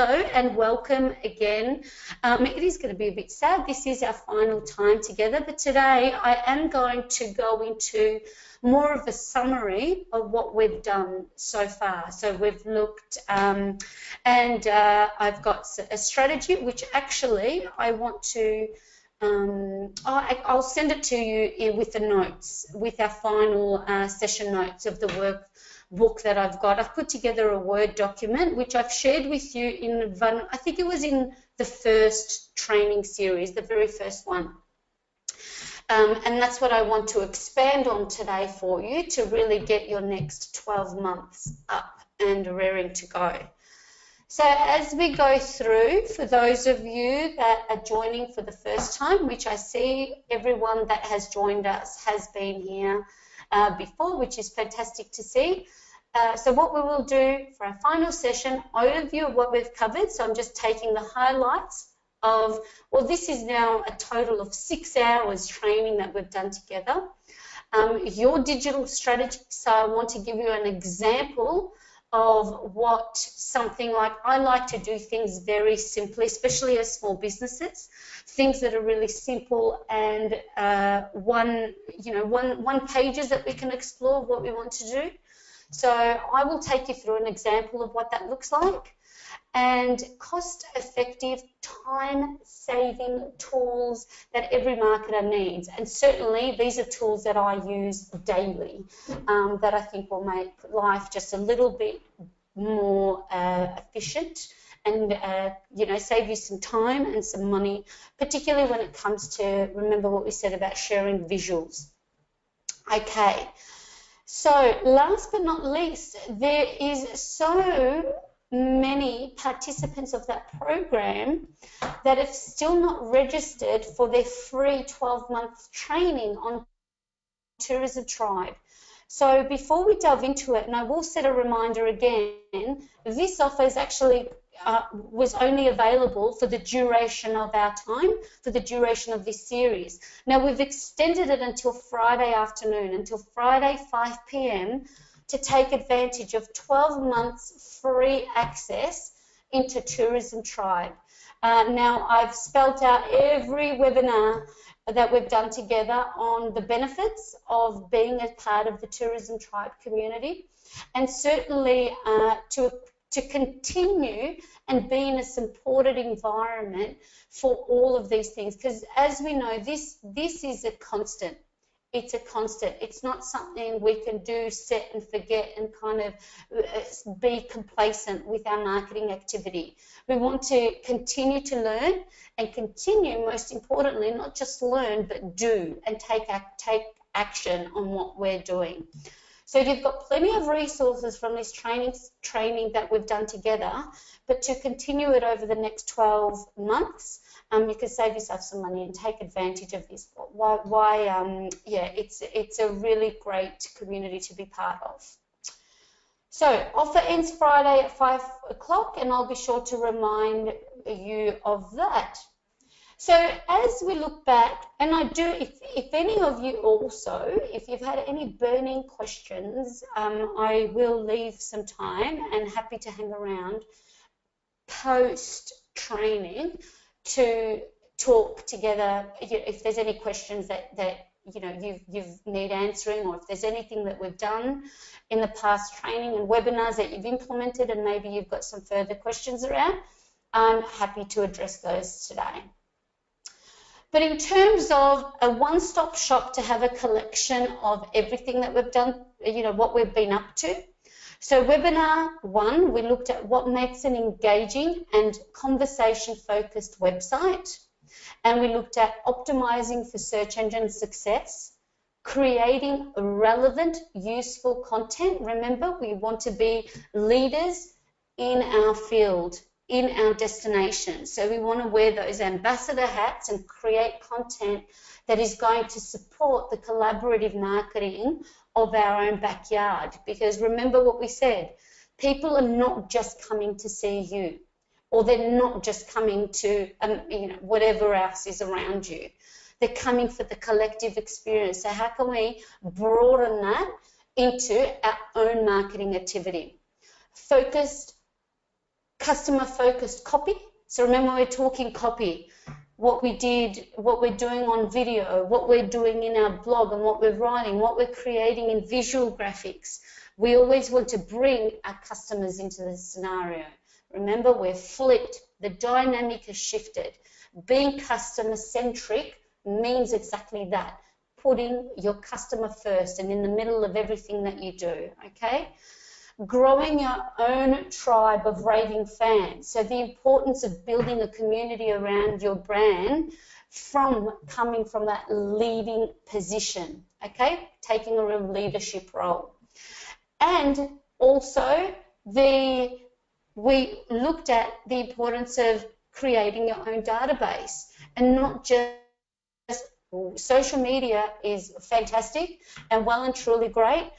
and welcome again. It is going to be a bit sad. This is our final time together, but today I am going to go into more of a summary of what we've done so far. So we've looked and I've got a strategy which actually I want to I'll send it to you with the notes, with our final session notes of the workbook that I've got. I've put together a Word document which I've shared with you in, I think it was in the first training series, the very first one. And that's what I want to expand on today for you to really get your next 12 months up and raring to go. So as we go through, for those of you that are joining for the first time, which I see everyone that has joined us has been here before, which is fantastic to see. So what we will do for our final session, overview of what we've covered. So I'm just taking the highlights of, well, this is now a total of 6 hours training that we've done together. Your digital strategy, so I want to give you an example of what something like, I like to do things very simply, especially as small businesses, things that are really simple and one pages that we can explore what we want to do. So I will take you through an example of what that looks like, and cost-effective, time-saving tools that every marketer needs. And certainly these are tools that I use daily that I think will make life just a little bit more efficient and save you some time and some money, particularly when it comes to, remember what we said about sharing visuals. Okay, so last but not least, there is so many participants of that program that have still not registered for their free 12-month training on Tourism Tribe. So before we delve into it, and I will set a reminder again, this offer is actually was only available for the duration of our time, for the duration of this series. Now we've extended it until Friday afternoon, until Friday 5 p.m. to take advantage of 12 months free access into Tourism Tribe. Now, I've spelled out every webinar that we've done together on the benefits of being a part of the Tourism Tribe community, and certainly to continue and be in a supported environment for all of these things, because as we know, this is a constant. It's a constant. It's not something we can do, set and forget and kind of be complacent with our marketing activity. We want to continue to learn and continue, most importantly, not just learn, but do and take action on what we're doing. So you've got plenty of resources from this training that we've done together, but to continue it over the next 12 months, you can save yourself some money and take advantage of this. It's a really great community to be part of. So offer ends Friday at 5 o'clock, and I'll be sure to remind you of that. So as we look back, and I do, if any of you also, if you've had any burning questions, I will leave some time and happy to hang around post-training to talk together. If there's any questions that you need answering, or if there's anything that we've done in the past training and webinars that you've implemented and maybe you've got some further questions around, I'm happy to address those today. But in terms of a one-stop shop to have a collection of everything that we've done, what we've been up to. So webinar 1, we looked at what makes an engaging and conversation-focused website. And we looked at optimizing for search engine success, creating relevant, useful content. Remember, we want to be leaders in our field, in our destination. So we want to wear those ambassador hats and create content that is going to support the collaborative marketing of our own backyard. Because remember what we said, people are not just coming to see you, or they're not just coming to whatever else is around you. They're coming for the collective experience. So how can we broaden that into our own marketing activity? Focused customer-focused copy. So remember, we're talking copy. What we did, what we're doing on video, what we're doing in our blog, and what we're writing, what we're creating in visual graphics. We always want to bring our customers into the scenario. Remember, we're flipped. The dynamic has shifted. Being customer-centric means exactly that, putting your customer first and in the middle of everything that you do, okay? Growing your own tribe of raving fans. So the importance of building a community around your brand coming from that leading position, okay? Taking a real leadership role. And also, we looked at the importance of creating your own database, and not just social media is fantastic and well and truly great.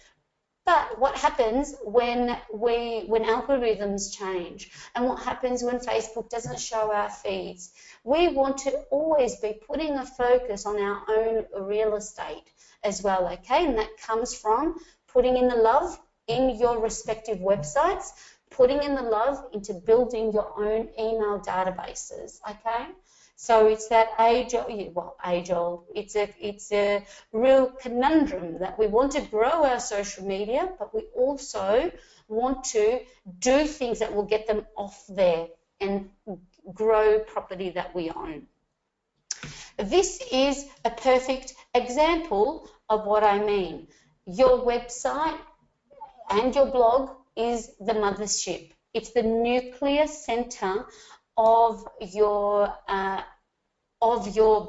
But what happens when algorithms change, and what happens when Facebook doesn't show our feeds? We want to always be putting a focus on our own real estate as well, okay? And that comes from putting in the love in your respective websites, putting in the love into building your own email databases, okay? So it's that age-old, it's a real conundrum that we want to grow our social media, but we also want to do things that will get them off there and grow property that we own. This is a perfect example of what I mean. Your website and your blog is the mothership. It's the nuclear center of your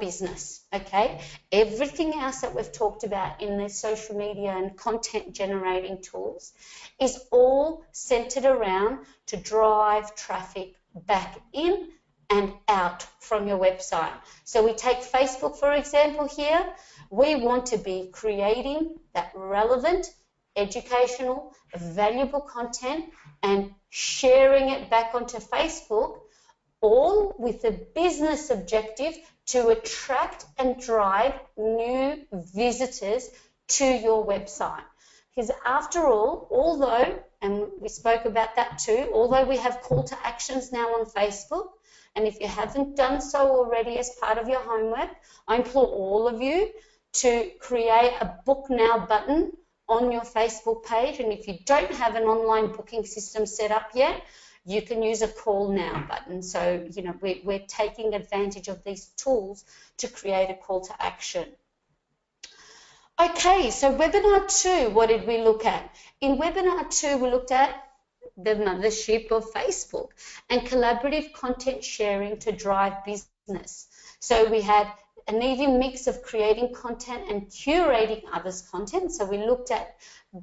business, okay? Everything else that we've talked about in the social media and content generating tools is all centered around to drive traffic back in and out from your website. So we take Facebook, for example, here. We want to be creating that relevant, educational, valuable content and sharing it back onto Facebook, all with the business objective to attract and drive new visitors to your website. Because after all, although, and we spoke about that too, although we have call to actions now on Facebook, and if you haven't done so already as part of your homework, I implore all of you to create a book now button on your Facebook page. And if you don't have an online booking system set up yet, you can use a call now button. So, you know, we're taking advantage of these tools to create a call to action. Okay, so webinar 2, what did we look at? In webinar 2, we looked at the mothership of Facebook and collaborative content sharing to drive business. So we had an even mix of creating content and curating others' content. So we looked at,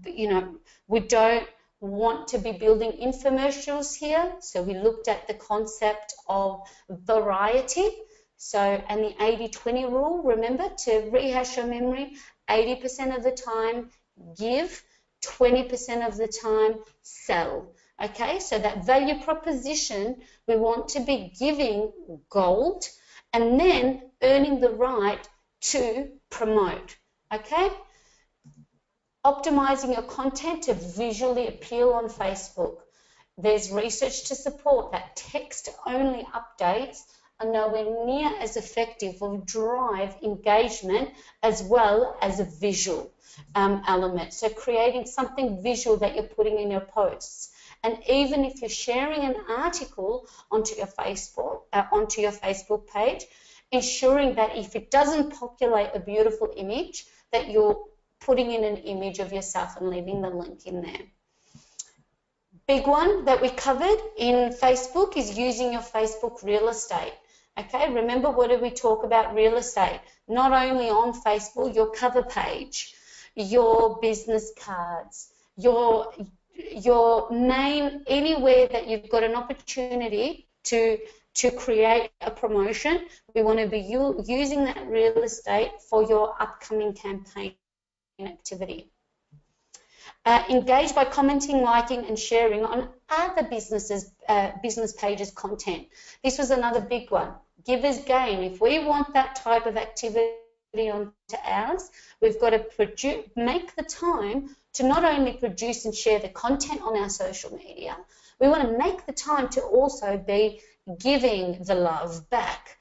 you know, we don't want to be building infomercials here. So we looked at the concept of variety. So, and the 80-20 rule, remember, to rehash your memory, 80% of the time give, 20% of the time sell. Okay, so that value proposition, we want to be giving gold and then earning the right to promote. Okay, optimizing your content to visually appeal on Facebook. There's research to support that text-only updates are nowhere near as effective or drive engagement as well as a visual element. So creating something visual that you're putting in your posts. And even if you're sharing an article onto your Facebook page, ensuring that if it doesn't populate a beautiful image, that you're putting in an image of yourself and leaving the link in there. Big one that we covered in Facebook is using your Facebook real estate. Okay, remember, what did we talk about real estate? Not only on Facebook, your cover page, your business cards, your name, anywhere that you've got an opportunity to create a promotion, we want to be using that real estate for your upcoming campaign activity. Engage by commenting, liking and sharing on other business pages content. This was another big one. Givers gain. If we want that type of activity onto ours. We've got to make the time to not only produce and share the content on our social media, we want to make the time to also be giving the love back.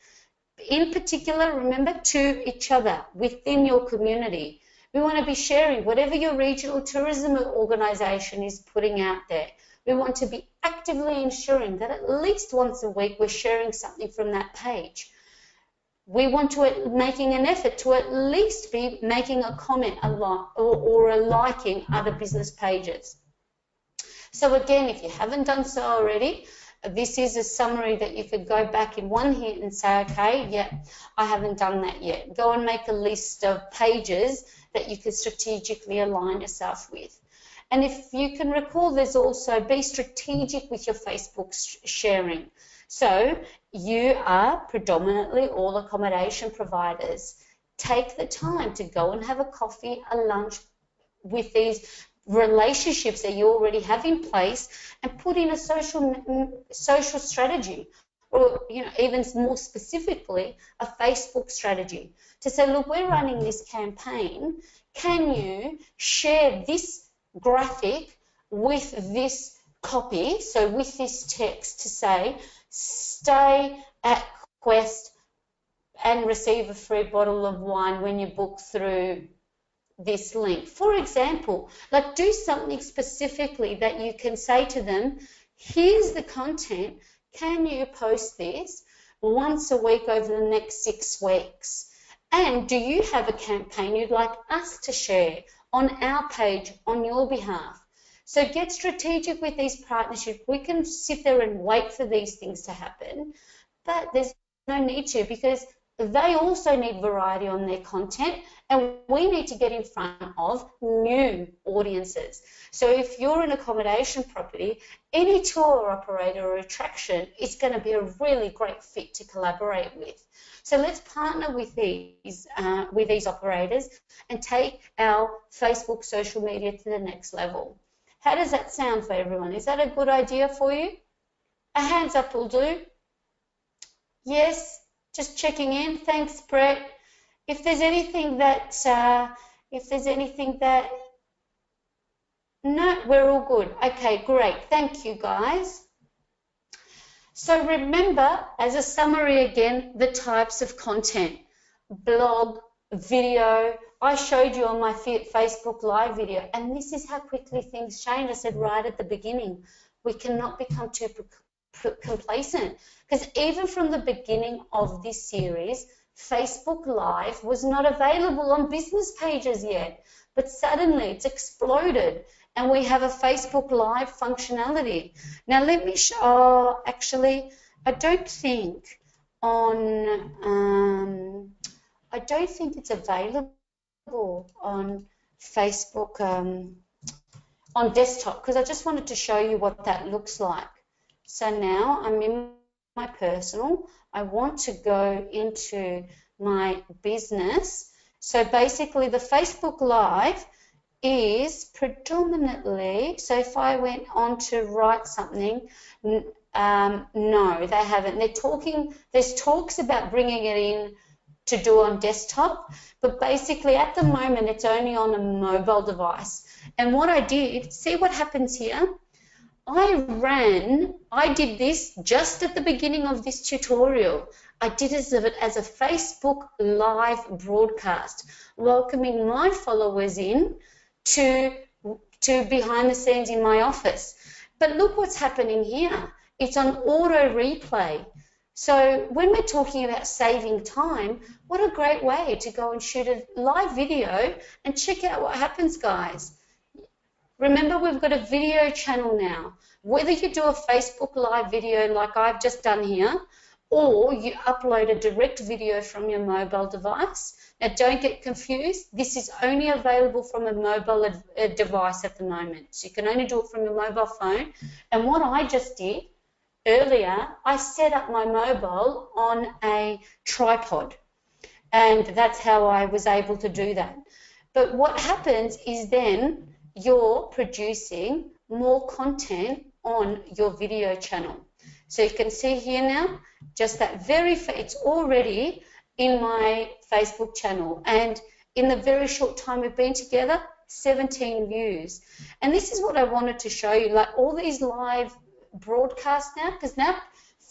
In particular, remember, to each other within your community. We want to be sharing whatever your regional tourism organisation is putting out there. We want to be actively ensuring that at least once a week we're sharing something from that page. We want to making an effort to at least be making a comment or liking other business pages. So again, if you haven't done so already, this is a summary that you could go back in one hit and say, okay, yeah, I haven't done that yet. Go and make a list of pages that you could strategically align yourself with. And if you can recall, there's also be strategic with your Facebook sharing. So you are predominantly all accommodation providers. Take the time to go and have a coffee, a lunch with these relationships that you already have in place and put in a social strategy, or even more specifically, a Facebook strategy to say, look, we're running this campaign. Can you share this graphic with this copy, so with this text to say, stay at Quest and receive a free bottle of wine when you book through this link. For example, like do something specifically that you can say to them, here's the content, can you post this once a week over the next 6 weeks? And do you have a campaign you'd like us to share on our page on your behalf? So get strategic with these partnerships. We can sit there and wait for these things to happen, but there's no need to, because they also need variety on their content, and we need to get in front of new audiences. So if you're an accommodation property, any tour operator or attraction is going to be a really great fit to collaborate with. So let's partner with these operators and take our Facebook social media to the next level. How does that sound for everyone? Is that a good idea for you? A hands up will do. Yes, just checking in. Thanks, Brett. If there's anything that, no, we're all good. Okay, great. Thank you, guys. So remember, as a summary again, the types of content: blog, video. I showed you on my Facebook Live video, and this is how quickly things change. I said right at the beginning, we cannot become too complacent, because even from the beginning of this series, Facebook Live was not available on business pages yet, but suddenly it's exploded and we have a Facebook Live functionality. Now let me show, actually, I don't think it's available on Facebook on desktop, because I just wanted to show you what that looks like. So now I'm in my personal. I want to go into my business. So basically the Facebook Live is predominantly, so if I went on to write something, no, they haven't. There's talks about bringing it in to do on desktop, but basically at the moment it's only on a mobile device. And what I did, see what happens here? I did this just at the beginning of this tutorial. I did it as a Facebook Live broadcast, welcoming my followers in to behind the scenes in my office. But look what's happening here. It's on auto replay. So when we're talking about saving time, what a great way to go and shoot a live video and check out what happens, guys. Remember, we've got a video channel now. Whether you do a Facebook Live video like I've just done here, or you upload a direct video from your mobile device. Now, don't get confused. This is only available from a mobile device at the moment. So you can only do it from your mobile phone. And what I just did earlier, I set up my mobile on a tripod. And that's how I was able to do that. But what happens is then you're producing more content on your video channel. So you can see here now, just that it's already in my Facebook channel, and in the very short time we've been together, 17 views. And this is what I wanted to show you, like all these live broadcasts now, because now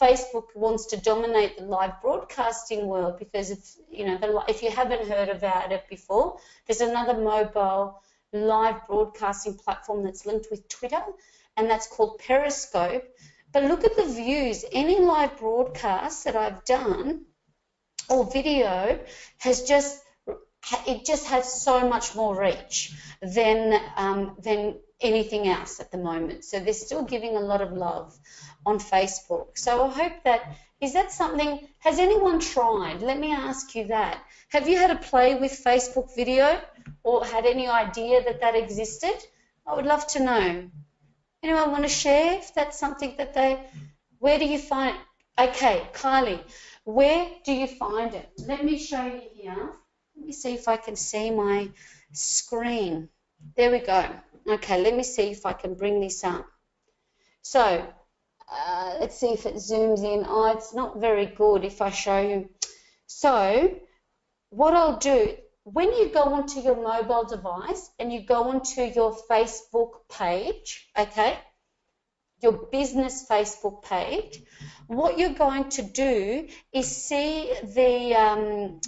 Facebook wants to dominate the live broadcasting world, because it's, you know, if you haven't heard about it before, there's another mobile live broadcasting platform that's linked with Twitter, and that's called Periscope. But look at the views. Any live broadcast that I've done or video has just has so much more reach than anything else at the moment. So they're still giving a lot of love on Facebook. So I hope that, is that something, has anyone tried? Let me ask you that. Have you had a play with Facebook video or had any idea that that existed? I would love to know. Anyone want to share if that's something that where do you find it? Okay, Kylie, where do you find it? Let me show you here. Let me see if I can see my screen. There we go. Okay, let me see if I can bring this up. So, let's see if it zooms in. Oh, it's not very good if I show you. So, what I'll do, when you go onto your mobile device and you go onto your Facebook page, okay, your business Facebook page, what you're going to do is see the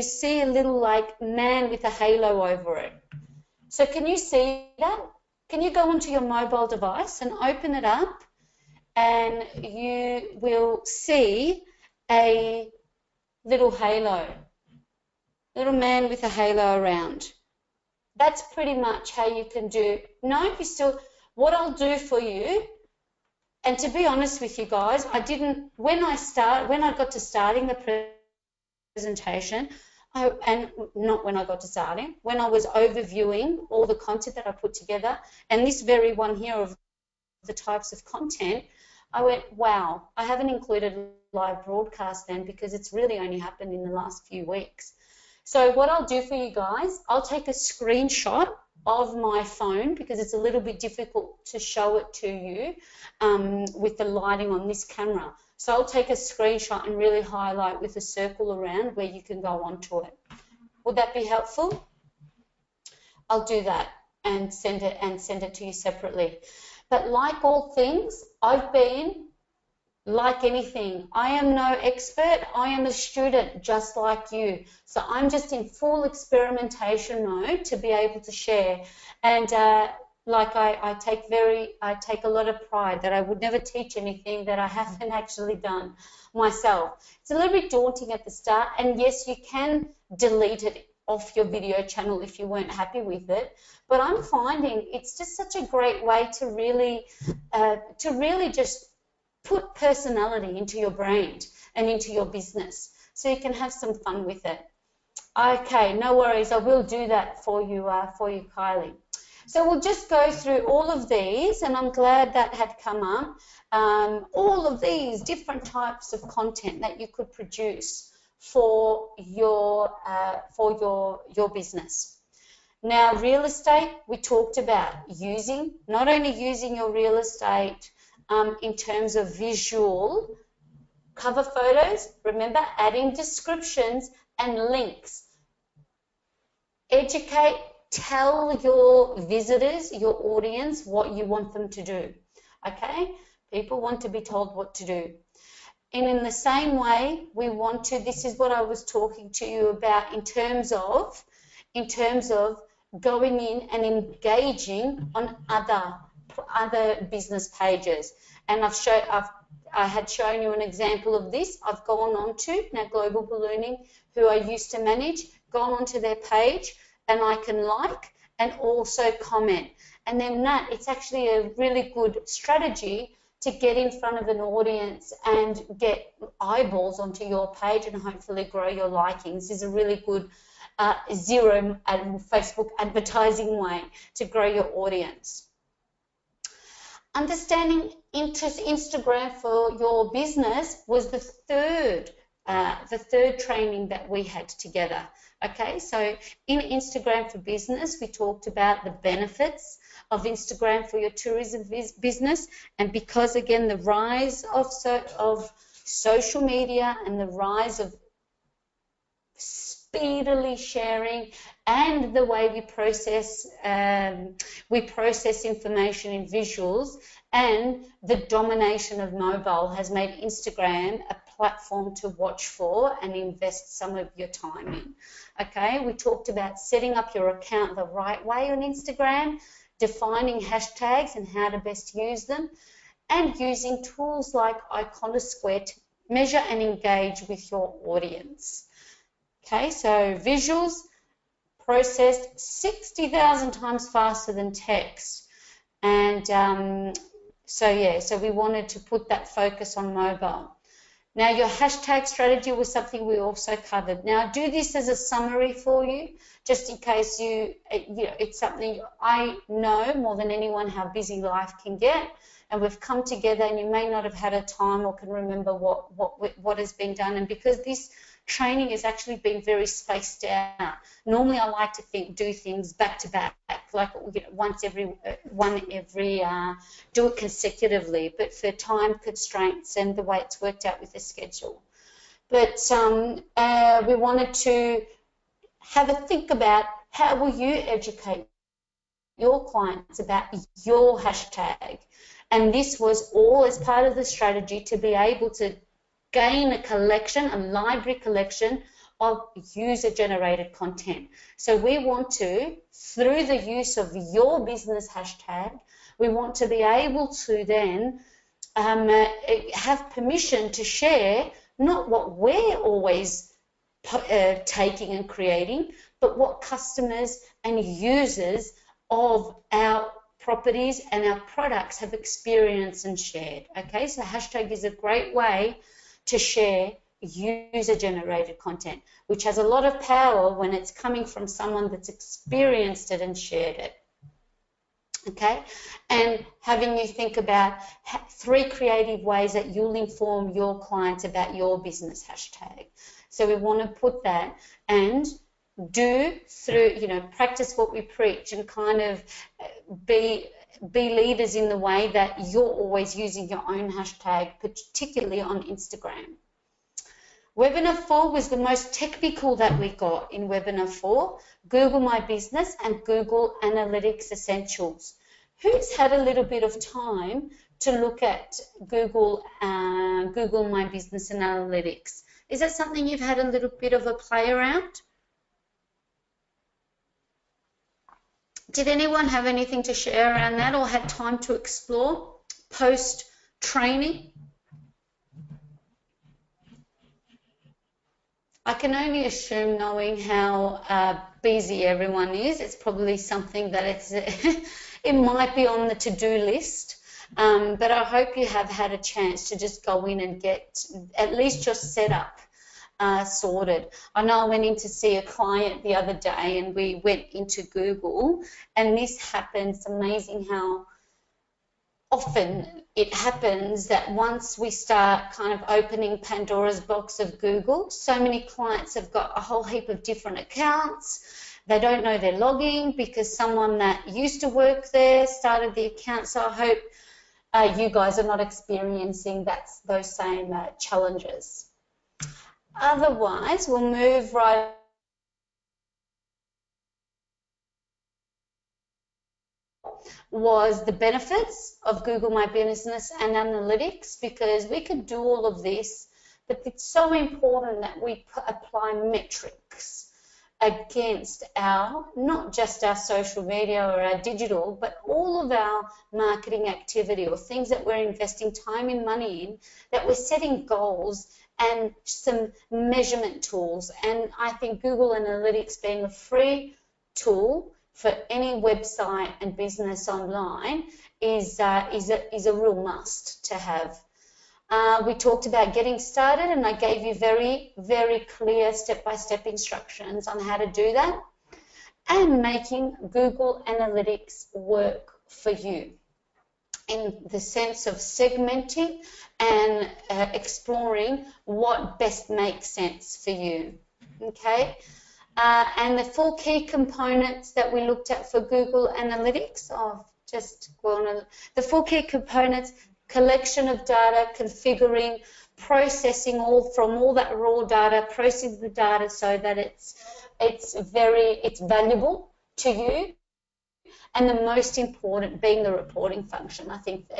see a little like man with a halo over it. So can you see that? Can you go onto your mobile device and open it up, and you will see a little halo, little man with a halo around. That's pretty much how you can do. No, you still, what I'll do for you, and to be honest with you guys, I didn't, when I got to starting the presentation, and not when I got to starting, when I was overviewing all the content that I put together, and this very one here of the types of content, I went, wow, I haven't included live broadcast then, because it's really only happened in the last few weeks. So what I'll do for you guys, I'll take a screenshot of my phone, because it's a little bit difficult to show it to you with the lighting on this camera. So I'll take a screenshot and really highlight with a circle around where you can go onto it. Would that be helpful? I'll do that and send it to you separately. But like all things, I've been, like anything, I am no expert. I am a student just like you. So I'm just in full experimentation mode to be able to share. And like I take a lot of pride that I would never teach anything that I haven't actually done myself. It's a little bit daunting at the start, and yes, you can delete it off your video channel if you weren't happy with it, but I'm finding it's just such a great way to really just put personality into your brand and into your business, so you can have some fun with it. Okay, no worries, I will do that for you, Kylie. So we'll just go through all of these, and I'm glad that had come up. All of these different types of content that you could produce for your business. Now, real estate, we talked about using, not only using your real estate in terms of visual cover photos, remember adding descriptions and links. Educate, tell your visitors, your audience, what you want them to do, okay? People want to be told what to do. And in the same way, we want to, this is what I was talking to you about in terms of going in and engaging on other business pages. And I had shown you an example of this. I've gone on to now Global Ballooning, who I used to manage, gone onto their page, and I can like and also comment. And then that, it's actually a really good strategy to get in front of an audience and get eyeballs onto your page and hopefully grow your likings. This is a really good zero Facebook advertising way to grow your audience. Understanding Instagram for your business was the third training that we had together. Okay, so in Instagram for Business, we talked about the benefits of Instagram for your tourism business, and because again the rise of social media and the rise of speedily sharing, and the way we process information in visuals, and the domination of mobile has made Instagram a platform to watch for and invest some of your time in. Okay, we talked about setting up your account the right way on Instagram, defining hashtags and how to best use them, and using tools like Iconosquare to measure and engage with your audience. Okay, so visuals processed 60,000 times faster than text. And so we wanted to put that focus on mobile. Now, your hashtag strategy was something we also covered. Now, I do this as a summary for you, just in case it's something I know more than anyone how busy life can get, and we've come together, and you may not have had a time or can remember what has been done. And because this training has actually been very spaced out, normally I like to do things back to back, like do it consecutively, but for time constraints and the way it's worked out with the schedule. But we wanted to have a think about how will you educate your clients about your hashtag. And this was all as part of the strategy to be able to gain a library collection of user-generated content. So we want to, through the use of your business hashtag, we want to be able to then have permission to share not what we're always taking and creating, but what customers and users of our properties and our products have experienced and shared. Okay, so hashtag is a great way to share user-generated content, which has a lot of power when it's coming from someone that's experienced it and shared it. Okay, and having you think about 3 creative ways that you'll inform your clients about your business hashtag. So we want to put that and do through, practice what we preach and kind of be leaders in the way that you're always using your own hashtag, particularly on Instagram. Webinar 4 was the most technical that we got in Webinar 4, Google My Business and Google Analytics Essentials. Who's had a little bit of time to look at Google My Business and Analytics? Is that something you've had a little bit of a play around? Did anyone have anything to share around that or had time to explore post-training? I can only assume, knowing how busy everyone is, it's probably something that it might be on the to-do list, but I hope you have had a chance to just go in and get at least your setup sorted. I know I went in to see a client the other day and we went into Google, and this happens. It's amazing how often it happens that once we start kind of opening Pandora's box of Google, so many clients have got a whole heap of different accounts. They don't know they're logging because someone that used to work there started the account. So I hope you guys are not experiencing those same challenges. Otherwise, we'll move right was the benefits of Google My Business and Analytics, because we could do all of this, but it's so important that we apply metrics against not just our social media or our digital, but all of our marketing activity or things that we're investing time and money in, that we're setting goals and some measurement tools. And I think Google Analytics, being a free tool for any website and business online, is a real must to have. We talked about getting started, and I gave you very, very clear step-by-step instructions on how to do that, and making Google Analytics work for you in the sense of segmenting and exploring what best makes sense for you. Okay? And the 4 key components that we looked at for Google Analytics, the 4 key components: collection of data, configuring, processing all that raw data, processing the data so that it's valuable to you. And the most important being the reporting function. I think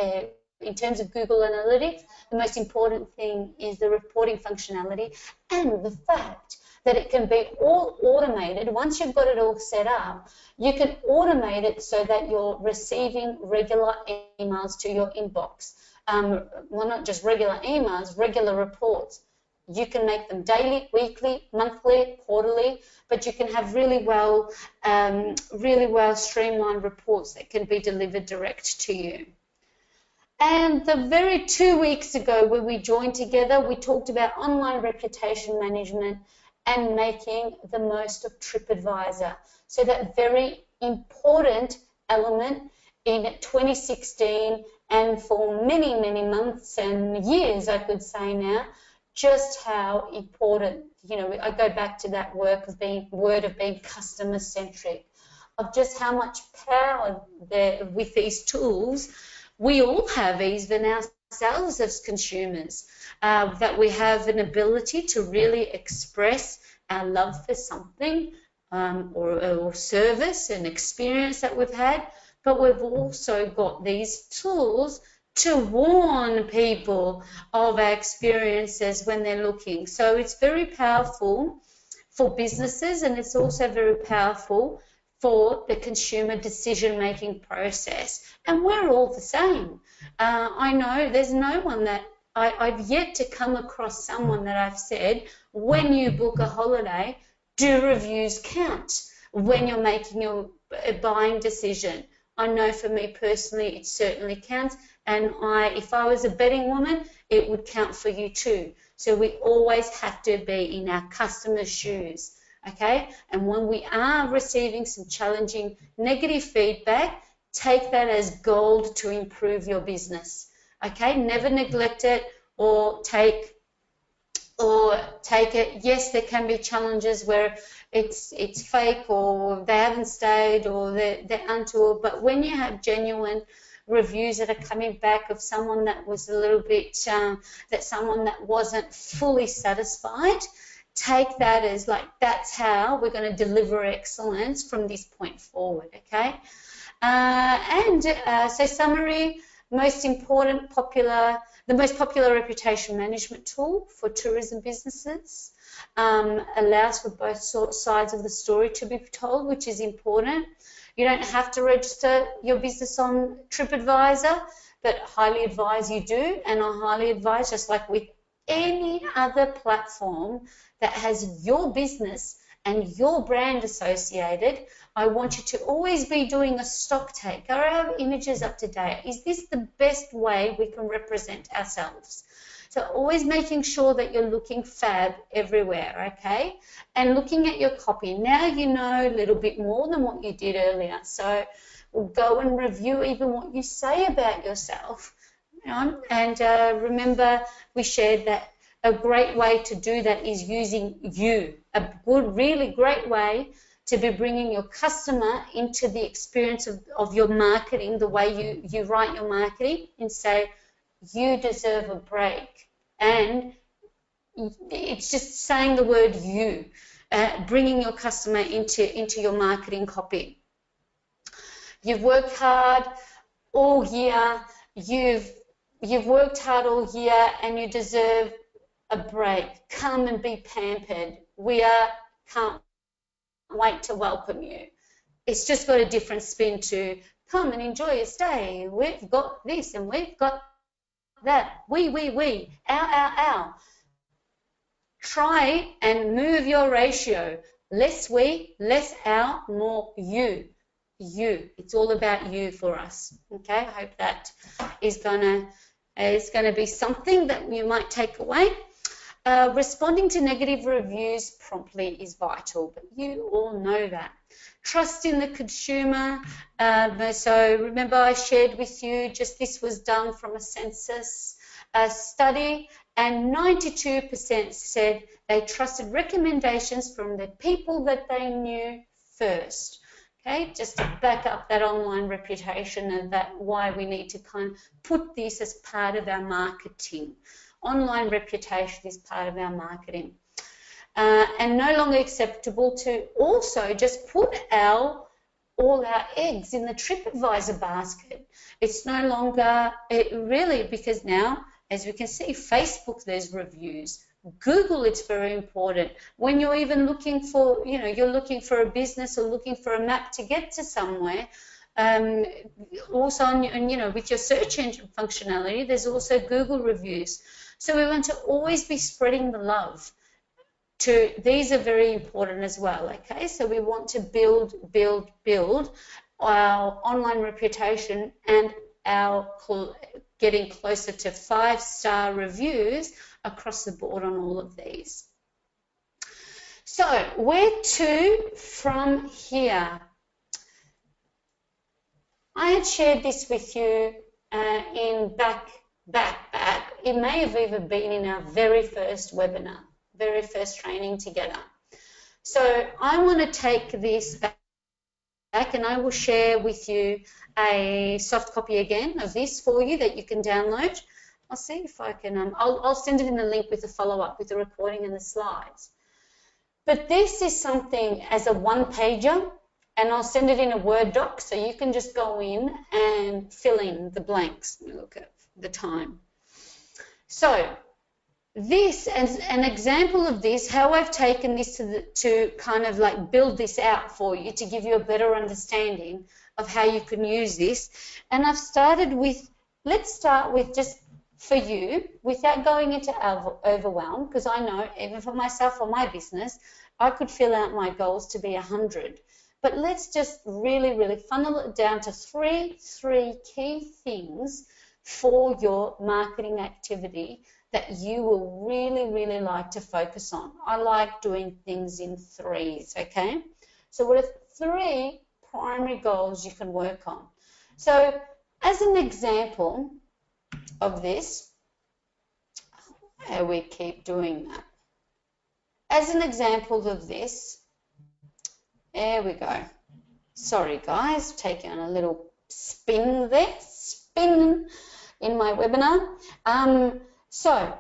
in terms of Google Analytics, the most important thing is the reporting functionality and the fact that it can be all automated. Once you've got it all set up, you can automate it so that you're receiving regular emails to your inbox. Well, not just regular emails, regular reports. You can make them daily, weekly, monthly, quarterly, but you can have really well streamlined reports that can be delivered direct to you. And the very 2 weeks ago when we joined together, we talked about online reputation management and making the most of TripAdvisor. So that very important element in 2016 and for many, many months and years, I could say now, just how important, I go back to that word of being customer centric, of just how much power there with these tools. We all have, even ourselves as consumers, that we have an ability to really express our love for something or service and experience that we've had, but we've also got these tools to warn people of our experiences when they're looking. So it's very powerful for businesses, and it's also very powerful for the consumer decision-making process. And we're all the same. I know there's no one that I've yet to come across someone that I've said, when you book a holiday, do reviews count when you're making your buying decision? I know for me personally, it certainly counts. And if I was a betting woman, it would count for you too. So we always have to be in our customers' shoes, okay? And when we are receiving some challenging negative feedback, take that as gold to improve your business, okay? Never neglect it or take it. Yes, there can be challenges where it's fake or they haven't stayed or they're untoward, but when you have genuine reviews that are coming back of someone that was a little bit, someone that wasn't fully satisfied, take that as like, that's how we're going to deliver excellence from this point forward, okay? So summary, the most popular reputation management tool for tourism businesses, allows for both sides of the story to be told, which is important. You don't have to register your business on TripAdvisor, but I highly advise you do, and I highly advise, just like with any other platform that has your business and your brand associated, I want you to always be doing a stock take. Are our images up to date? Is this the best way we can represent ourselves? So always making sure that you're looking fab everywhere, okay? And looking at your copy. Now you know a little bit more than what you did earlier. So we'll go and review even what you say about yourself. And remember, we shared that a great way to do that is using you. A good, really great way to be bringing your customer into the experience of your marketing, the way you write your marketing, and say, you deserve a break. And it's just saying the word you, bringing your customer into your marketing copy. You've worked hard all year, you've worked hard all year, and you deserve a break. Come and be pampered. We can't wait to welcome you. It's just got a different spin to come and enjoy your stay. We've got this and we've got that. We. Our. Try and move your ratio. Less we, less our, more you. You. It's all about you for us. Okay, I hope that is gonna be something that you might take away. Responding to negative reviews promptly is vital, but you all know that. Trust in the consumer. So remember, I shared with you, just this was done from a census study, and 92% said they trusted recommendations from the people that they knew first. Okay, just to back up that online reputation and that why we need to kind of put this as part of our marketing. Online reputation is part of our marketing. And no longer acceptable to also just put all our eggs in the TripAdvisor basket. It's no longer, really, because now, as we can see, Facebook, there's reviews. Google, it's very important. When you're even looking for, you're looking for a business or looking for a map to get to somewhere, also on, with your search engine functionality, there's also Google reviews. So we want to always be spreading the love. These are very important as well, okay? So we want to build our online reputation and our getting closer to 5-star reviews across the board on all of these. So where to from here? I had shared this with you in back. It may have even been in our very first webinar, very first training together. So I want to take this back and I will share with you a soft copy again of this for you that you can download. I'll see if I can, I'll send it in a link with the follow-up with the recording and the slides. But this is something as a one-pager, and I'll send it in a Word doc so you can just go in and fill in the blanks. Look at the time. So this, as an example of this, how I've taken this to kind of like build this out for you to give you a better understanding of how you can use this. And I've started with, let's start with just for you, without going into overwhelm, because I know even for myself or my business, I could fill out my goals to be 100. But let's just really funnel it down to three key things for your marketing activity that you will really like to focus on. I like doing things in threes, okay? So what are 3 primary goals you can work on? So as an example of this, how we keep doing that. As an example of this, there we go. Sorry guys, taking on a little spin there, spin in my webinar. So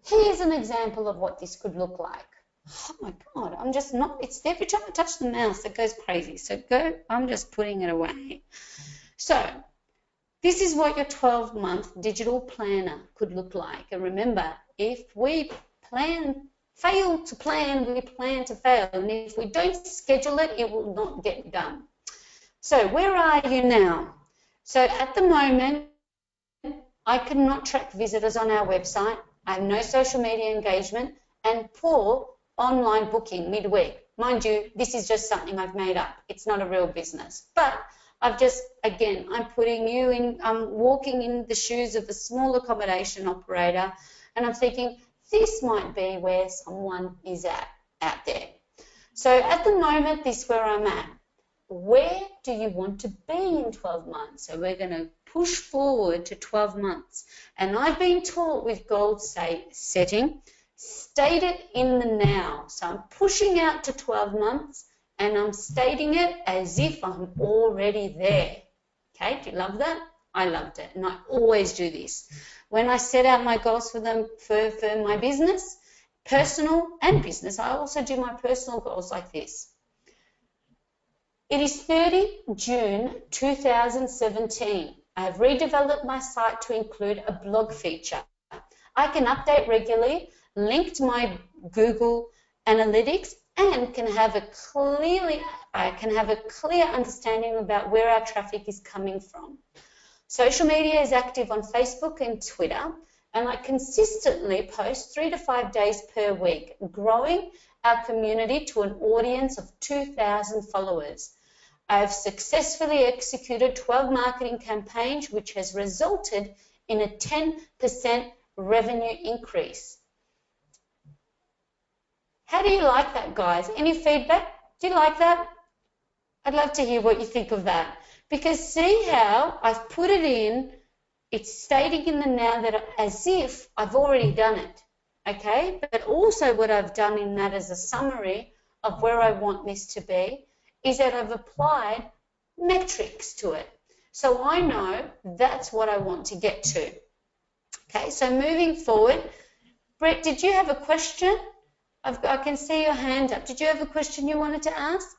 here's an example of what this could look like. Oh my God, I'm just not, it's every time I touch the mouse it goes crazy. So I'm just putting it away. So this is what your 12-month digital planner could look like. And remember, if we fail to plan, we plan to fail. And if we don't schedule it, it will not get done. So where are you now? So at the moment, I cannot track visitors on our website. I have no social media engagement and poor online booking midweek. Mind you, this is just something I've made up. It's not a real business. But I've just, again, I'm putting you in, I'm walking in the shoes of a small accommodation operator, and I'm thinking this might be where someone is out there. So at the moment, this is where I'm at. Where do you want to be in 12 months? So we're going to push forward to 12 months. And I've been taught with goal setting, state it in the now. So I'm pushing out to 12 months and I'm stating it as if I'm already there. Okay, do you love that? I loved it, and I always do this. When I set out my goals for them, for my business, personal and business, I also do my personal goals like this. It is 30 June 2017. I have redeveloped my site to include a blog feature. I can update regularly, link to my Google Analytics, and can have a clear understanding about where our traffic is coming from. Social media is active on Facebook and Twitter, and I consistently post 3 to 5 days per week, growing our community to an audience of 2,000 followers. I have successfully executed 12 marketing campaigns, which has resulted in a 10% revenue increase. How do you like that, guys? Any feedback? Do you like that? I'd love to hear what you think of that. Because see how I've put it in, it's stating in the now that as if I've already done it, okay? But also what I've done in that as a summary of where I want this to be is that I've applied metrics to it. So I know that's what I want to get to. Okay, so moving forward, Brett, did you have a question? I can see your hand up. Did you have a question you wanted to ask?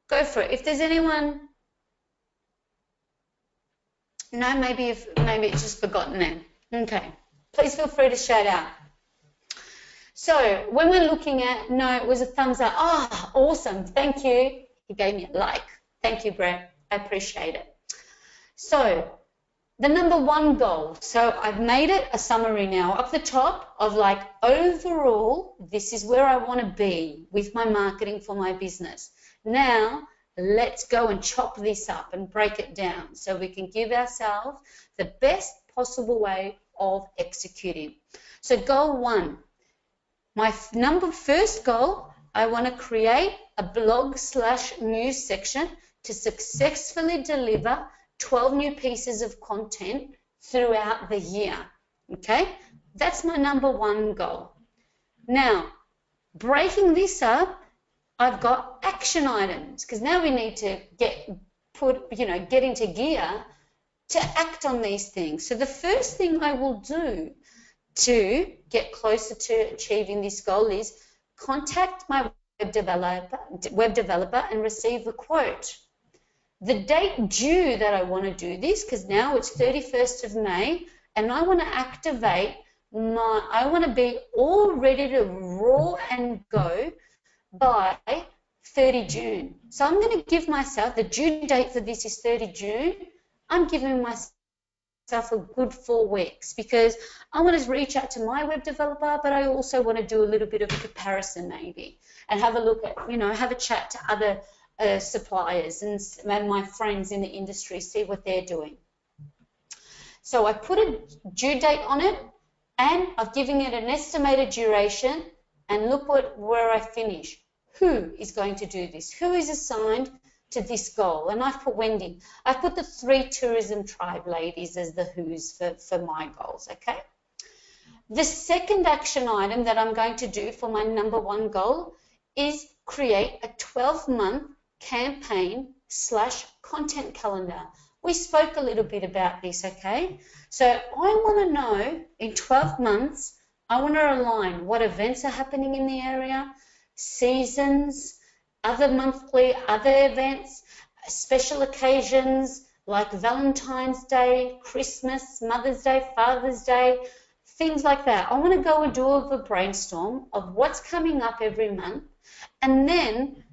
Go for it. If there's anyone, no, maybe it's just forgotten then. Okay, please feel free to shout out. So when we're looking at, no, it was a thumbs up. Oh, awesome, thank you. He gave me a like. Thank you, Brett. I appreciate it. So the number one goal, so I've made it a summary now up the top of like overall, this is where I want to be with my marketing for my business. Now, let's go and chop this up and break it down so we can give ourselves the best possible way of executing. So goal one, my first goal, I want to create a blog/news section to successfully deliver 12 new pieces of content throughout the year, okay? That's my number one goal. Now, breaking this up, I've got action items because now we need to get into gear to act on these things. So the first thing I will do to get closer to achieving this goal is contact my web developer and receive a quote. The date due that I want to do this, because now it's 31st of May, and I want to activate I want to be all ready to roar and go by 30 June. So I'm going to give myself, the due date for this is 30 June. I'm giving myself a good 4 weeks because I want to reach out to my web developer, but I also want to do a little bit of a comparison maybe and have a look at, have a chat to other suppliers and my friends in the industry, see what they're doing. So I put a due date on it and I've given it an estimated duration, and look where I finish. Who is going to do this? Who is assigned to this goal? And I've put Wendy. I've put the 3 tourism tribe ladies as the who's for my goals, okay? The second action item that I'm going to do for my number one goal is create a 12-month campaign/content calendar. We spoke a little bit about this, okay? So I want to know in 12 months, I want to align what events are happening in the area, seasons, other events, special occasions like Valentine's Day, Christmas, Mother's Day, Father's Day, things like that. I want to go and do a brainstorm of what's coming up every month, and then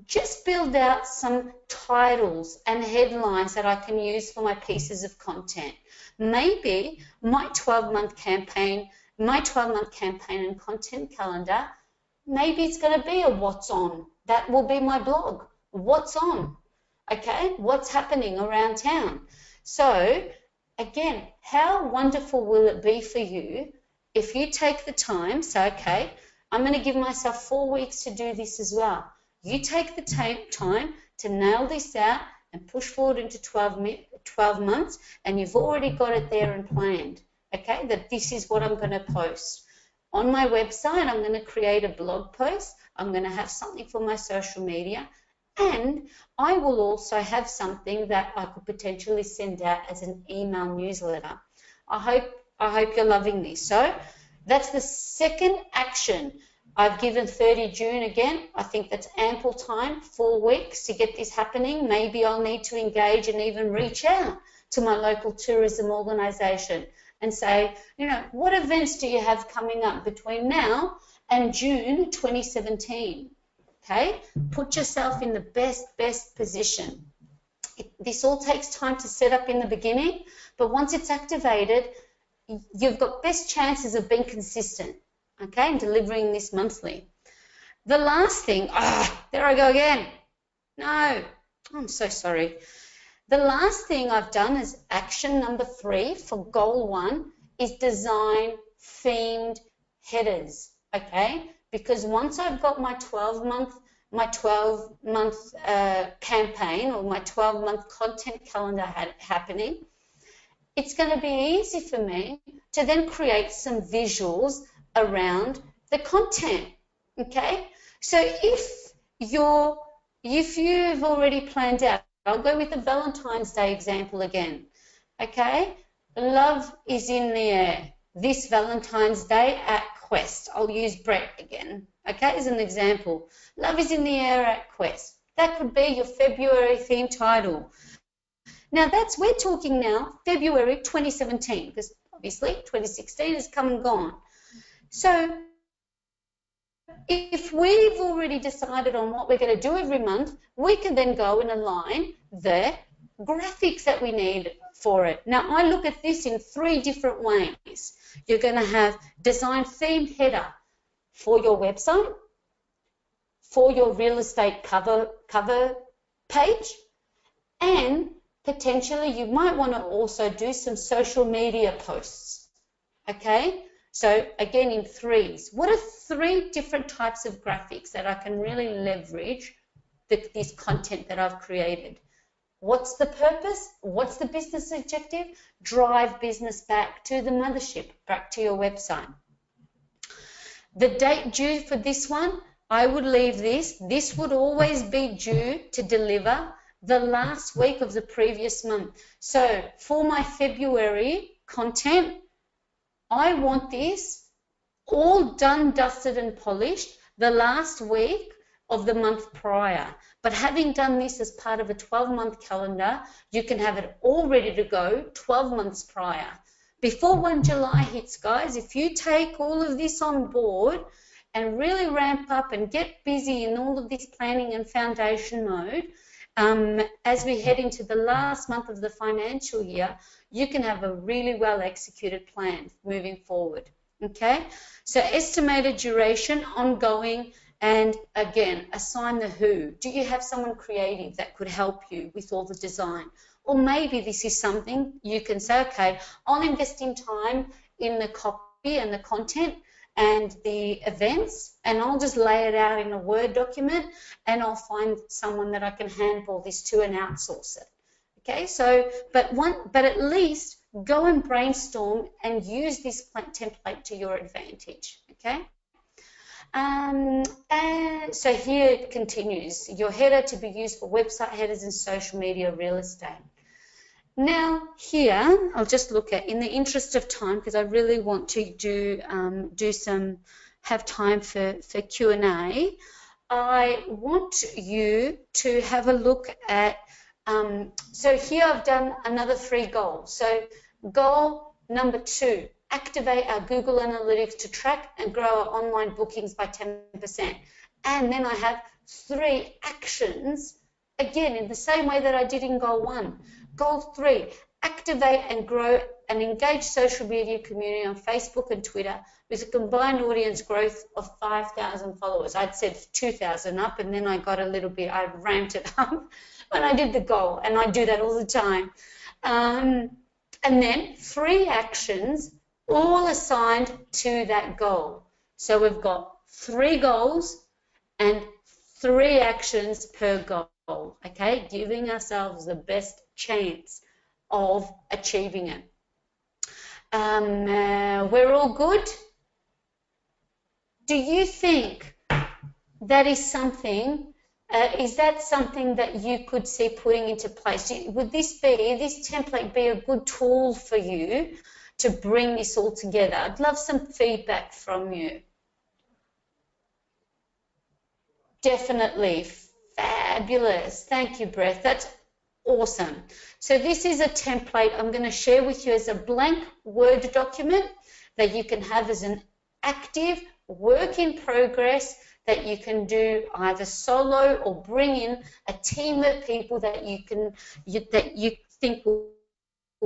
just build out some titles and headlines that I can use for my pieces of content. Maybe my 12-month campaign and content calendar, maybe it's going to be a what's on. That will be my blog. What's on? Okay, what's happening around town? So again, how wonderful will it be for you if you take the time, so okay, I'm going to give myself 4 weeks to do this as well. You take the time to nail this out and push forward into 12 months, and you've already got it there and planned, okay, that this is what I'm going to post. On my website, I'm going to create a blog post. I'm going to have something for my social media, and I will also have something that I could potentially send out as an email newsletter. I hope you're loving this. So that's the second action. I've given 30 June again. I think that's ample time, 4 weeks to get this happening. Maybe I'll need to engage and even reach out to my local tourism organisation and say, what events do you have coming up between now and June 2017? Okay, put yourself in the best position. This all takes time to set up in the beginning, but once it's activated, you've got best chances of being consistent, okay, and delivering this monthly. The last thing, there I go again. No, I'm so sorry. The last thing I've done is action number 3 for goal 1 is design themed headers, okay? Because once I've got my 12-month campaign or my 12-month content calendar happening, it's going to be easy for me to then create some visuals around the content, okay? So if if you've already planned out, I'll go with the Valentine's Day example again, okay? Love is in the air this Valentine's Day at Quest. I'll use Brett again, okay, as an example. Love is in the air at Quest. That could be your February theme title. Now, we're talking now February 2017, because obviously 2016 has come and gone. So if we've already decided on what we're going to do every month, we can then go and align the graphics that we need for it. Now, I look at this in 3 different ways. You're going to have design theme header for your website, for your real estate cover page, and potentially you might want to also do some social media posts, okay? So again, in 3s. What are 3 different types of graphics that I can really leverage this content that I've created? What's the purpose? What's the business objective? Drive business back to the mothership, back to your website. The date due for this one, I would leave this. This would always be due to deliver the last week of the previous month. So for my February content, I want this all done, dusted and polished the last week of the month prior. But having done this as part of a 12-month calendar, you can have it all ready to go 12 months prior. Before 1 July hits, guys, if you take all of this on board and really ramp up and get busy in all of this planning and foundation mode, as we head into the last month of the financial year, you can have a really well executed plan moving forward, okay? So estimated duration, ongoing, and again, assign the who. Do you have someone creative that could help you with all the design? Or maybe this is something you can say, okay, I'll invest in time in the copy and the content and the events, and I'll just lay it out in a Word document, and I'll find someone that I can handball this to and outsource it. Okay, so, but at least go and brainstorm and use this template to your advantage, okay? And so here it continues. Your header to be used for website headers and social media real estate. Now here, I'll just look at, in the interest of time, because I really want to have time for Q&A, I want you to have a look at, so here I've done another 3 goals. So goal number 2, activate our Google Analytics to track and grow our online bookings by 10%. And then I have 3 actions, again, in the same way that I did in goal 1. Goal 3, activate and grow an engaged social media community on Facebook and Twitter with a combined audience growth of 5,000 followers. I'd said 2,000 up, and then I got a little bit, I ramped it up when I did the goal, and I do that all the time. And then 3 actions, all assigned to that goal. So we've got 3 goals and 3 actions per goal, okay? Giving ourselves the best chance of achieving it. We're all good? Do you think that is something, is that something that you could see putting into place? Would this template be a good tool for you to bring this all together? I'd love some feedback from you. Definitely. Fabulous. Thank you, Brett. That's awesome. So this is a template I'm going to share with you as a blank Word document that you can have as an active work in progress that you can do either solo or bring in a team of people that you think will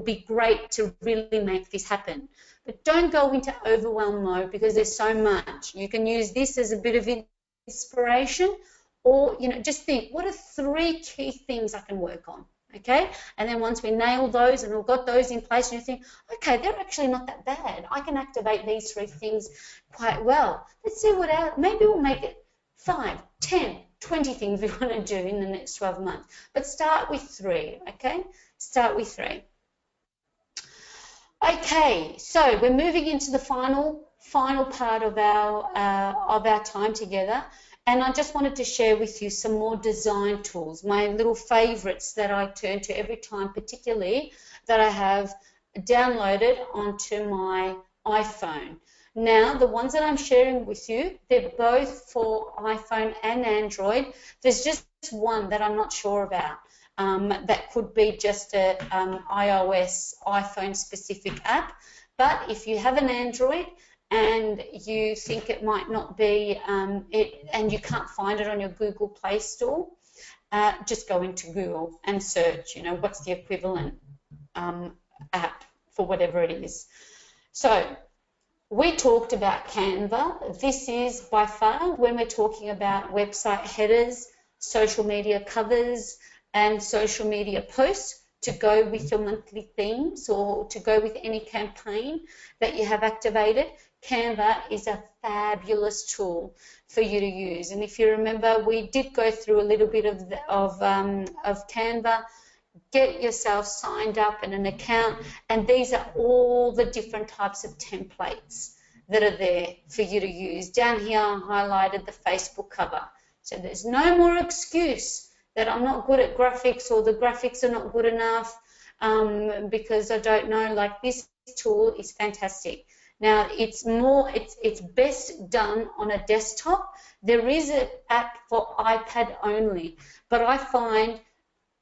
be great to really make this happen. But don't go into overwhelm mode because there's so much. You can use this as a bit of inspiration, or just think, what are 3 key things I can work on? Okay, and then once we nail those and we've got those in place, and you think, okay, they're actually not that bad. I can activate these 3 things quite well. Let's see what else. Maybe we'll make it 5, 10, 20 things we want to do in the next 12 months. But start with 3. Okay, start with 3. Okay, so we're moving into the final part of our time together, And I just wanted to share with you some more design tools, my little favorites that I turn to every time, particularly that I have downloaded onto my iPhone. Now, the ones that I'm sharing with you, they're both for iPhone and Android. There's just one that I'm not sure about. That could be just a iOS, iPhone-specific app. But if you have an Android and you think it might not be and you can't find it on your Google Play Store, just go into Google and search, what's the equivalent app for whatever it is. So we talked about Canva. This is by far, when we're talking about website headers, social media covers, and social media posts to go with your monthly themes or to go with any campaign that you have activated, Canva is a fabulous tool for you to use. And if you remember, we did go through a little bit of Canva. Get yourself signed up in an account, and these are all the different types of templates that are there for you to use. Down here I highlighted the Facebook cover. So there's no more excuse that I'm not good at graphics or the graphics are not good enough because I don't know. Like, this tool is fantastic. Now, it's best done on a desktop. There is an app for iPad only, but I find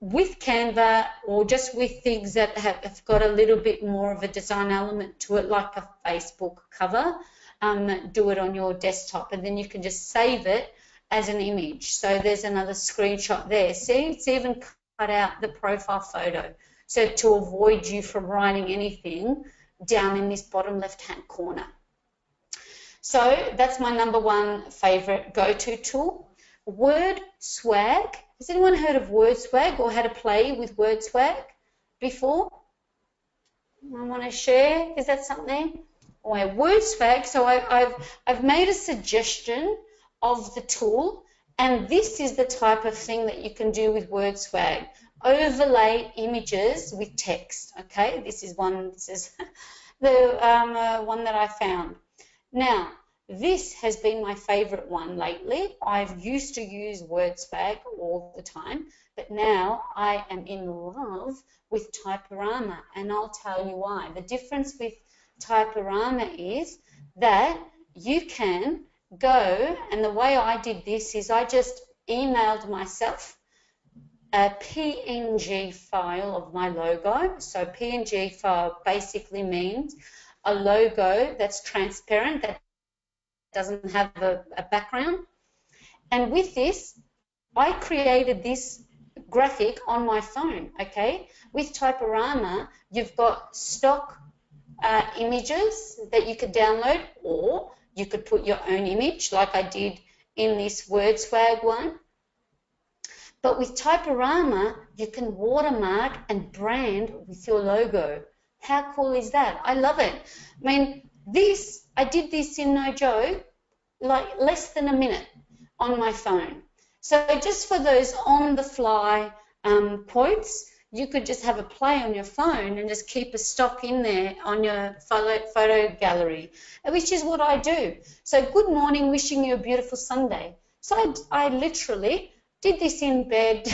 with Canva or just with things that have got a little bit more of a design element to it, like a Facebook cover, do it on your desktop, and then you can just save it as an image. So there's another screenshot there. See, it's even cut out the profile photo. So to avoid you from writing anything down in this bottom left-hand corner. So that's my number one favorite go-to tool. Word Swag. Has anyone heard of Word Swag or had a play with Word Swag before? I want to share. Is that something? Oh, yeah, Word Swag. So I've made a suggestion of the tool, and this is the type of thing that you can do with Word Swag. Overlay images with text. Okay, this is one. This is the one that I found. Now, this has been my favorite one lately. I've used to use Word Swag all the time, but now I am in love with Typorama, and I'll tell you why. The difference with Typorama is that you can go, and the way I did this is I just emailed myself a PNG file of my logo. So PNG file basically means a logo that's transparent, that doesn't have a background. And with this, I created this graphic on my phone, okay? With Typorama, you've got stock images that you could download, or you could put your own image like I did in this Word Swag one. But with Typorama, you can watermark and brand with your logo. How cool is that? I love it. I mean, I did this in no joke, like less than a minute on my phone. So just for those on-the-fly quotes, you could just have a play on your phone and just keep a stock in there on your photo gallery, which is what I do. So good morning, wishing you a beautiful Sunday. So I literally did this in bed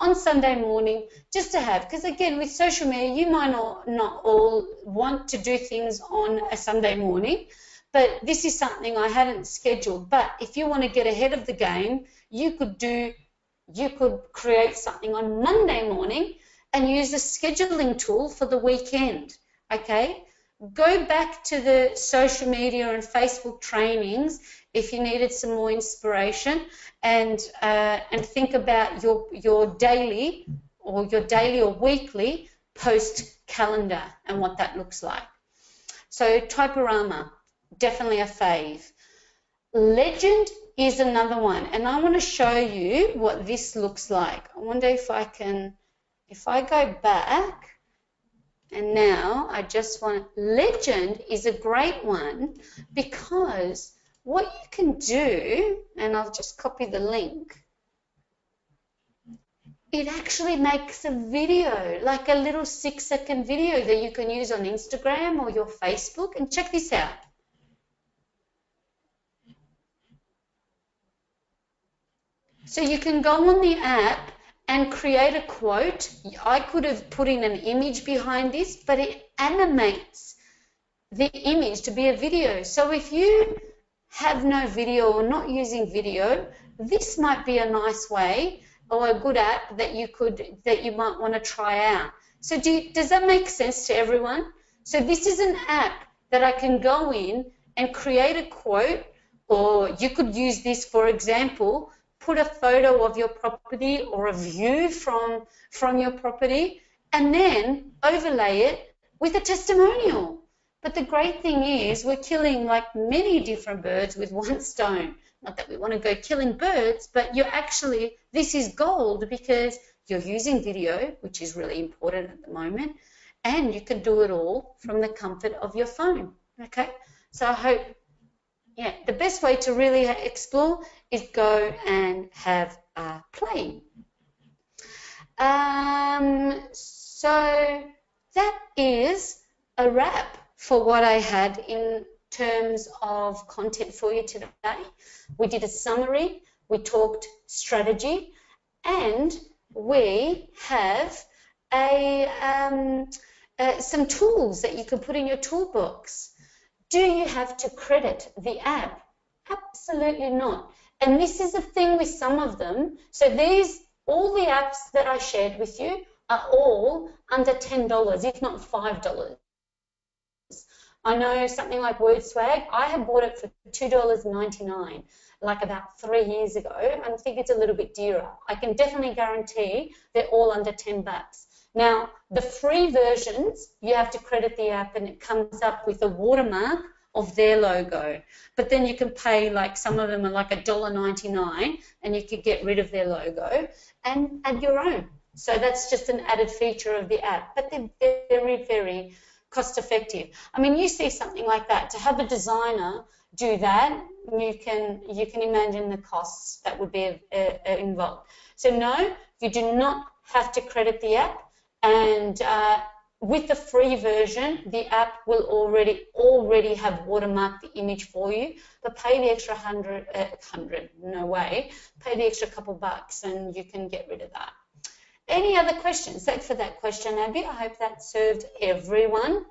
on Sunday morning just to have, because again, with social media, you might not all want to do things on a Sunday morning, but this is something I hadn't scheduled. But if you want to get ahead of the game, you could create something on Monday morning and use a scheduling tool for the weekend, okay? Go back to the social media and Facebook trainings if you needed some more inspiration, and think about your daily or weekly post calendar and what that looks like. So Typorama, definitely a fave. Legend is another one, and I want to show you what this looks like. I wonder if I go back, and now I just want, Legend is a great one because what you can do, and I'll just copy the link, it actually makes a video, like a little 6-second video that you can use on Instagram or your Facebook. And check this out. So you can go on the app and create a quote. I could have put in an image behind this, but it animates the image to be a video. So if you have no video or not using video, this might be a nice way or a good app that you might want to try out. So does that make sense to everyone? So this is an app that I can go in and create a quote, or you could use this, for example, put a photo of your property or a view from your property, and then overlay it with a testimonial. But the great thing is we're killing like many different birds with one stone. Not that we want to go killing birds, but this is gold because you're using video, which is really important at the moment, and you can do it all from the comfort of your phone. Okay, so I hope, the best way to really explore is go and have a play. So that is a wrap for what I had in terms of content for you today. We did a summary, we talked strategy, and we have some tools that you can put in your toolbox. Do you have to credit the app? Absolutely not. And this is the thing with some of them. So all the apps that I shared with you are all under $10, if not $5. I know something like WordSwag, I had bought it for $2.99, like about 3 years ago, and I think it's a little bit dearer. I can definitely guarantee they're all under $10. Now, the free versions, you have to credit the app and it comes up with a watermark of their logo. But then you can pay, like some of them are like $1.99 and you could get rid of their logo and add your own. So that's just an added feature of the app. But they're very, very cost effective. I mean, you see something like that. To have a designer do that, you can imagine the costs that would be involved. So no, you do not have to credit the app. And with the free version, the app will already have watermarked the image for you, but pay the extra pay the extra couple bucks and you can get rid of that. Any other questions? Thanks for that question, Abby. I hope that served everyone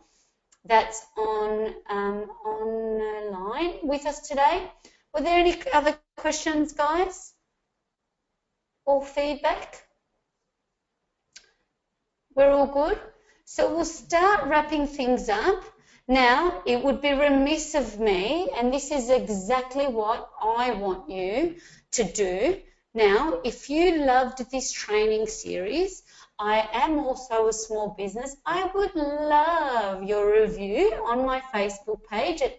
that's online with us today. Were there any other questions, guys? Or feedback? We're all good? So we'll start wrapping things up. Now, it would be remiss of me, and this is exactly what I want you to do. Now, if you loved this training series, I am also a small business. I would love your review on my Facebook page at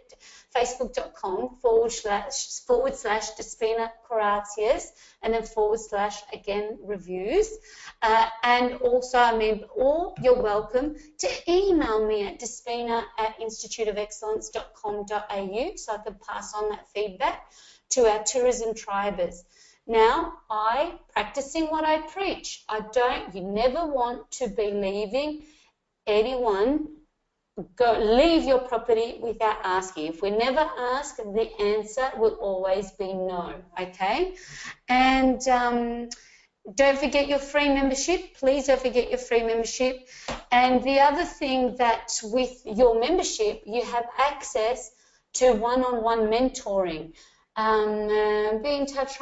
facebook.com/Despina Karatzias and then / reviews. And also, or you're welcome to email me at despina@instituteofexcellence.com.au so I can pass on that feedback to our tourism tribers. Now, practicing what I preach. You never want to be leaving anyone, leave your property without asking. If we never ask, the answer will always be no, okay? And don't forget your free membership. Please don't forget your free membership. And the other thing that with your membership, you have access to one-on-one mentoring. Be in touch,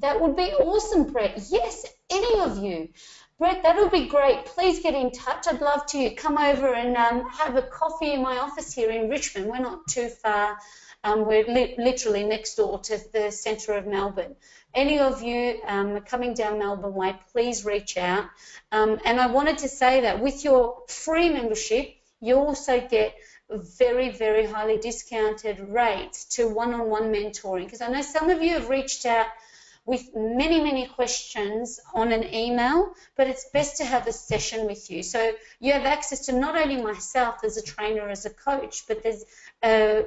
that would be awesome, Brett. Yes, any of you. Brett, that would be great. Please get in touch. I'd love to come over and have a coffee in my office here in Richmond. We're not too far. We're literally next door to the centre of Melbourne. Any of you coming down Melbourne way, please reach out. And I wanted to say that with your free membership, you also get very, very highly discounted rates to one-on-one mentoring, because I know some of you have reached out with many, many questions on an email, but it's best to have a session with you. So you have access to not only myself as a trainer, as a coach, but there's a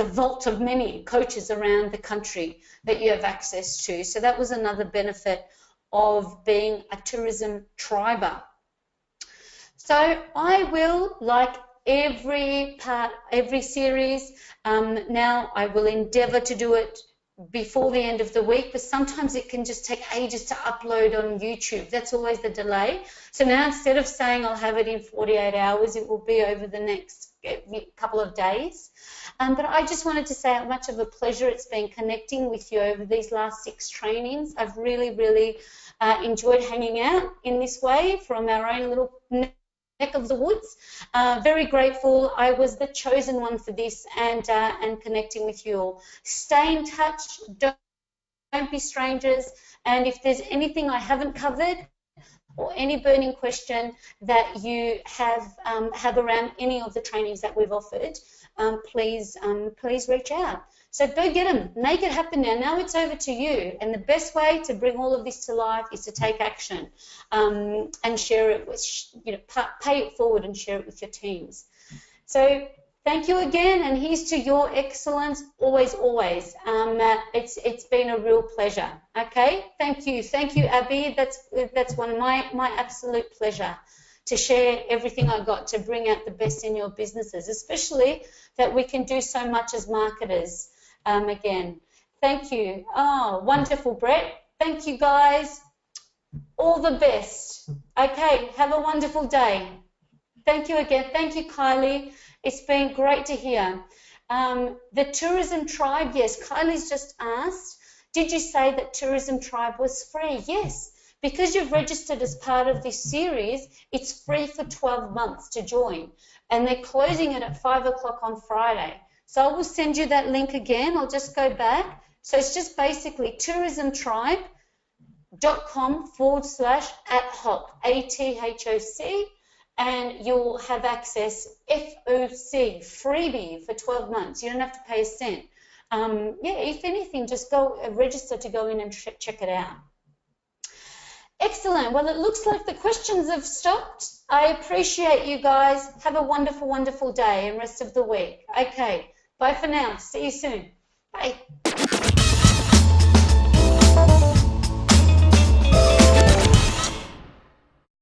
vault of many coaches around the country that you have access to. So that was another benefit of being a tourism triber. So I will, like every series, now I will endeavour to do it before the end of the week, but sometimes it can just take ages to upload on YouTube. That's always the delay. So now instead of saying I'll have it in 48 hours, it will be over the next couple of days. But I just wanted to say how much of a pleasure it's been connecting with you over these last 6 trainings. I've really, really enjoyed hanging out in this way from our own little neck of the woods. Very grateful I was the chosen one for this, and connecting with you all. Stay in touch, don't be strangers, and if there's anything I haven't covered or any burning question that you have around any of the trainings that we've offered, please reach out. So go get them, make it happen now. Now it's over to you, and the best way to bring all of this to life is to take action and share it with, pay it forward and share it with your teams. So thank you again, and here's to your excellence, always, always. It's been a real pleasure. Okay, thank you, Abby. That's one of my absolute pleasure to share everything I got to bring out the best in your businesses, especially that we can do so much as marketers. Again, thank you. Oh, wonderful, Brett. Thank you, guys. All the best. Okay, have a wonderful day. Thank you again. Thank you, Kylie. It's been great to hear. The Tourism Tribe, yes, Kylie's just asked, did you say that Tourism Tribe was free? Yes, because you've registered as part of this series, it's free for 12 months to join, and they're closing it at 5 o'clock on Friday. So I will send you that link again. I'll just go back. So it's just basically tourismtribe.com/adhoc, ATHOC, and you'll have access, FOC, freebie for 12 months. You don't have to pay a cent. Yeah, if anything, just go register to go in and check it out. Excellent. Well, it looks like the questions have stopped. I appreciate you guys. Have a wonderful, wonderful day and rest of the week. Okay. Bye for now. See you soon. Bye.